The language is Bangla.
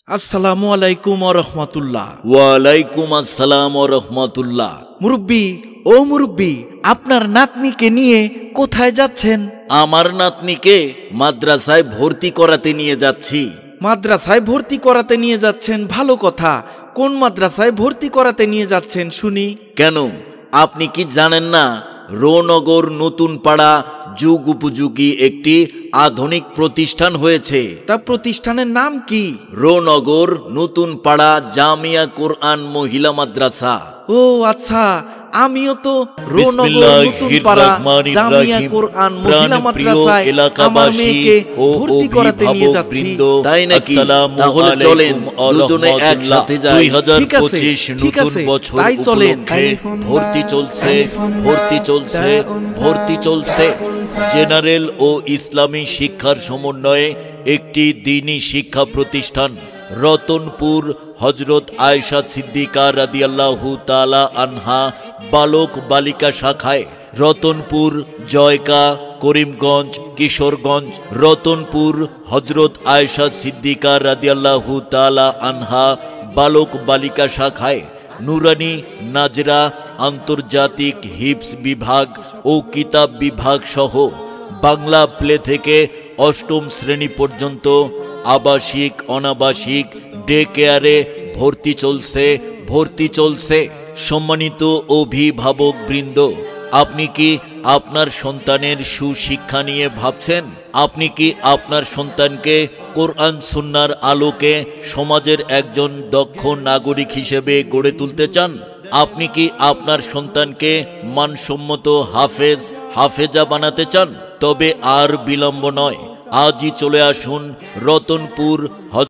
আসসালামু আলাইকুম ওয়া রাহমাতুল্লাহ। ওয়ালাইকুম আসসালাম ওয়া রাহমাতুল্লাহ। মুরব্বি, ও মুরব্বি, আপনার নাতনিকে নিয়ে কোথায় যাচ্ছেন? আমার নাতনিকে মাদ্রাসায় ভর্তি করাতে নিয়ে যাচ্ছি। মাদ্রাসায় ভর্তি করাতে নিয়ে যাচ্ছেন, ভালো কথা। কোন মাদ্রাসায় ভর্তি করাতে নিয়ে যাচ্ছেন শুনি? কেন, আপনি কি জানেন না রোনগর নতুন পাড়া যুগ উপযোগী একটি আধুনিক প্রতিষ্ঠান হয়েছে? তা প্রতিষ্ঠানের নাম কি? রোনগর নতুন পাড়া জামিয়া কোরআন মহিলা মাদ্রাসা। ও আচ্ছা, আমিও তো রোনগর নতুন পাড়া জামিয়া কোরআন মহিলা মাদ্রাসায় আমার মেয়েকে ভর্তি করাতে নিয়ে যাচ্ছি। তাই নাকি? তাহলে চলেন দুজনে একসাথে যাই। 2025 নতুন বছর উপলক্ষে ভর্তি চলছে, ভর্তি চলছে, ভর্তি চলছে। জেনারেল ও ইসলামী শিক্ষার সমন্বয়ে একটি দ্বীনি শিক্ষা প্রতিষ্ঠান রতনপুর হযরত আয়েশা সিদ্দিকা রাদিয়াল্লাহু তাআলা আনহা বালক বালিকা শাখায়, রতনপুর, জয়কা, করিমগঞ্জ, কিশোরগঞ্জ। রতনপুর হযরত আয়েশা সিদ্দিকা রাদিয়াল্লাহু তাআলা আনহা বালক বালিকা শাখায় নুরানি, নাজরা, আন্তর্জাতিক হিফজ বিভাগ ও কিতাব বিভাগ সহ বাংলা প্লে থেকে অষ্টম শ্রেণী পর্যন্ত আবাসিক, অনাবাসিক, ডে কেয়ারে ভর্তি চলছে, ভর্তি চলছে। সম্মানিত অভিভাবক বৃন্দ, আপনি কি আপনার সন্তানের সুশিক্ষা নিয়ে ভাবছেন? আপনি কি আপনার সন্তানকে কোরআন সুন্নাহর আলোকে সমাজের একজন দক্ষ নাগরিক হিসেবে গড়ে তুলতে চান? আপনি কি আপনার সন্তানকে মানসম্মত হাফেজ, হাফেজা বানাতে চান? তবে আর বিলম্ব নয়, আজই চলে আসুন রতনপুর